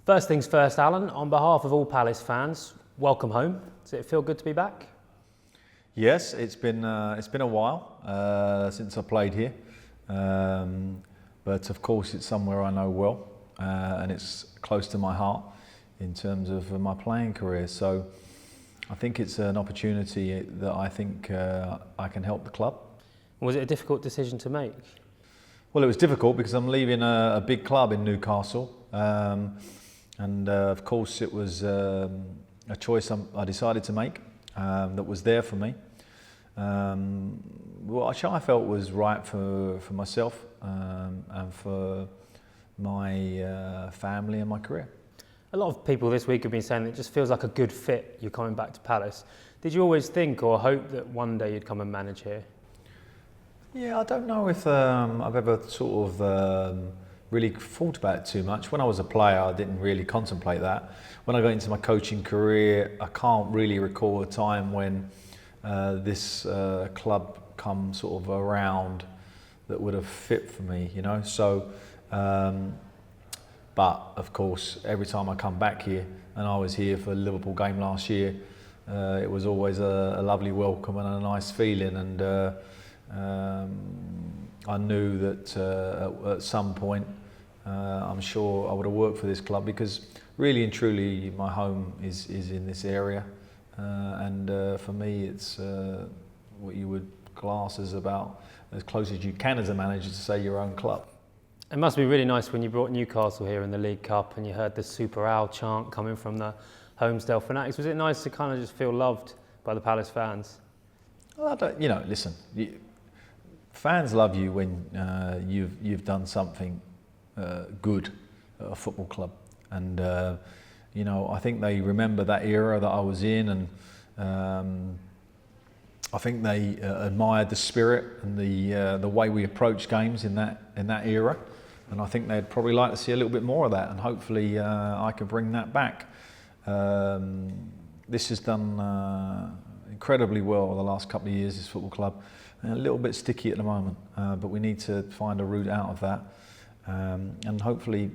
First things first, Alan, on behalf of all Palace fans, welcome home. Does it feel good to be back? Yes, it's been a while since I played here, but of course it's somewhere I know well, and it's close to my heart in terms of my playing career. So I think it's an opportunity that I think I can help the club. Was it a difficult decision to make? Well, it was difficult because I'm leaving a big club in Newcastle, and of course it was a choice I decided to make that was there for me. Which I felt was right for myself and for my family and my career. A lot of people this week have been saying it just feels like a good fit, you're coming back to Palace. Did you always think or hope that one day you'd come and manage here? Yeah, I don't know if I've ever sort of really thought about it too much. When I was a player, I didn't really contemplate that. When I got into my coaching career, I can't really recall a time when this club come sort of around that would have fit for me, you know. So, but of course, every time I come back here, and I was here for the Liverpool game last year, it was always a lovely welcome and a nice feeling, and I knew that at some point I'm sure I would have worked for this club, because really and truly my home is in this area, and for me it's what you would class as about as close as you can as a manager to say your own club. It must be really nice when you brought Newcastle here in the League Cup and you heard the Super Owl chant coming from the Homesdale fanatics. Was it nice to kind of just feel loved by the Palace fans? Well, you know, listen, fans love you when you've done something good at a football club, and you know, I think they remember that era that I was in, and I think they admired the spirit and the way we approached games in that era, and I think they'd probably like to see a little bit more of that, and hopefully I can bring that back. This has done incredibly well the last couple of years, this football club. A little bit sticky at the moment, but we need to find a route out of that, and hopefully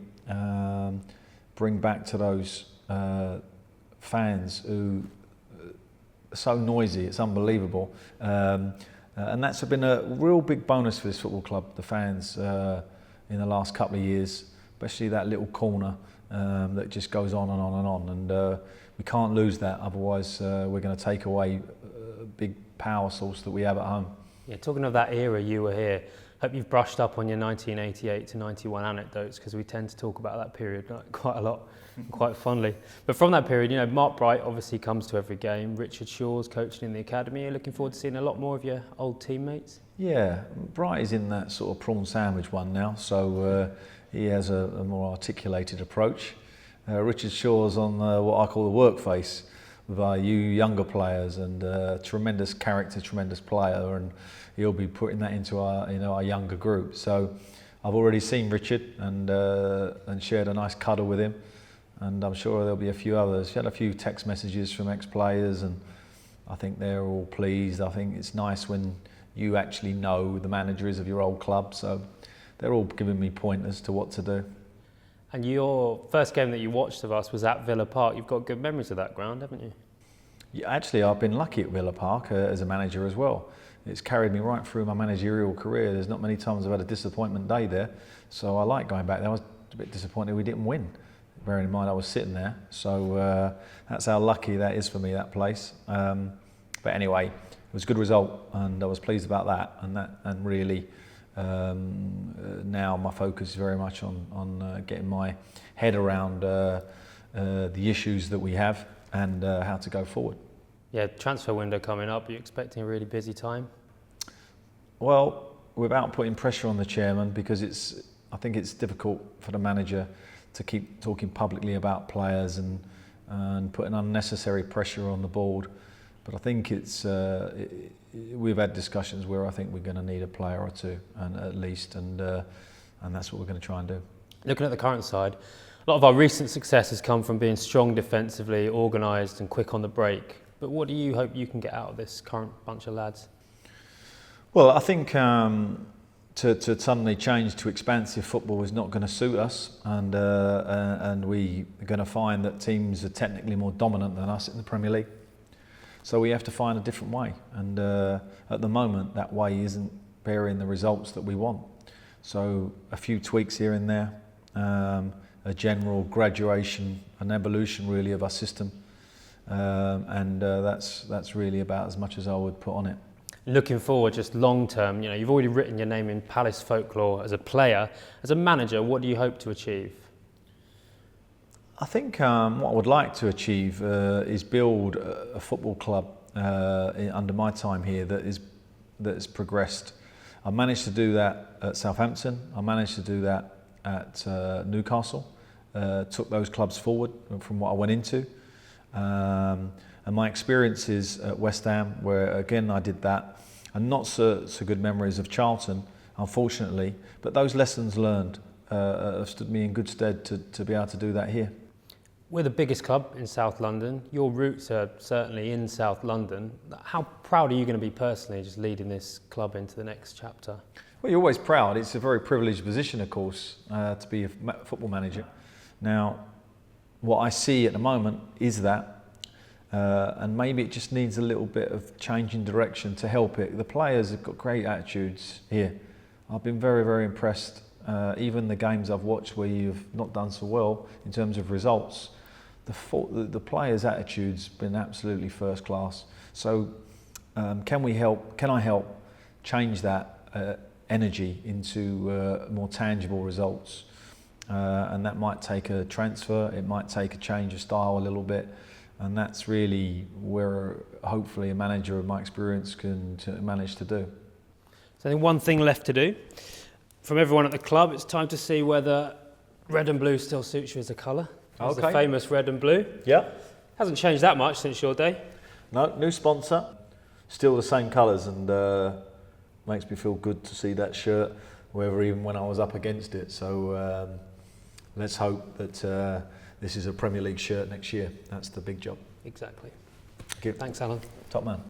bring back to those fans who are so noisy, it's unbelievable, and that's been a real big bonus for this football club, the fans in the last couple of years, especially that little corner that just goes on and on and on, and we can't lose that, otherwise we're going to take away a big power source that we have at home. Yeah, talking of that era you were here, hope you've brushed up on your 1988 to 91 anecdotes, because we tend to talk about that period quite a lot, quite fondly. But from that period, you know, Mark Bright obviously comes to every game. Richard Shaw's coaching in the academy. You're looking forward to seeing a lot more of your old teammates? Yeah, Bright is in that sort of prawn sandwich one now, so he has a more articulated approach. Richard Shaw's on what I call the work face with our younger players, and tremendous character, tremendous player, and he'll be putting that into our younger group. So I've already seen Richard and shared a nice cuddle with him, and I'm sure there'll be a few others. He had a few text messages from ex-players, and I think they're all pleased. I think it's nice when you actually know who the manager is of your old club, so they're all giving me pointers to what to do. And your first game that you watched of us was at Villa Park. You've got good memories of that ground, haven't you? Yeah, actually, I've been lucky at Villa Park as a manager as well. It's carried me right through my managerial career. There's not many times I've had a disappointment day there, so I like going back there. I was a bit disappointed we didn't win, bearing in mind I was sitting there. So that's how lucky that is for me, that place. But anyway, it was a good result, and I was pleased about that. And really, now my focus is very much on getting my head around the issues that we have and how to go forward. Yeah, transfer window coming up. Are you expecting a really busy time? Well, without putting pressure on the chairman, because I think it's difficult for the manager to keep talking publicly about players and putting unnecessary pressure on the board. But I think we've had discussions where I think we're going to need a player or two, and at least, and that's what we're going to try and do. Looking at the current side, a lot of our recent success has come from being strong defensively, organised and quick on the break. But what do you hope you can get out of this current bunch of lads? Well, I think to suddenly change to expansive football is not going to suit us, and we are going to find that teams are technically more dominant than us in the Premier League. So we have to find a different way, and at the moment that way isn't bearing the results that we want. So a few tweaks here and there, a general graduation, an evolution really of our system, and that's really about as much as I would put on it. Looking forward, just long term, you've already written your name in Palace folklore as a player. As a manager, what do you hope to achieve? I think what I would like to achieve is build a football club under my time here that has progressed. I managed to do that at Southampton. I managed to do that at Newcastle. Took those clubs forward from what I went into. And my experiences at West Ham, where again I did that, and not so good memories of Charlton, unfortunately, but those lessons learned have stood me in good stead to be able to do that here. We're the biggest club in South London. Your roots are certainly in South London. How proud are you going to be personally just leading this club into the next chapter? Well, you're always proud. It's a very privileged position, of course, to be a football manager. Now, what I see at the moment is that, and maybe it just needs a little bit of change in direction to help it. The players have got great attitudes here. I've been very, very impressed. Even the games I've watched where you've not done so well in terms of results, the players' attitudes been absolutely first class. So, can I help change that energy into more tangible results? And that might take a transfer. It might take a change of style a little bit. And that's really where hopefully a manager of my experience can manage to do. So I think one thing left to do. From everyone at the club, it's time to see whether red and blue still suits you as a colour. It's the famous red and blue. Yeah. Hasn't changed that much since your day. No, new sponsor. Still the same colours, and makes me feel good to see that shirt, even when I was up against it. So let's hope that this is a Premier League shirt next year. That's the big job. Exactly. Thank you. Thanks, Alan. Top man.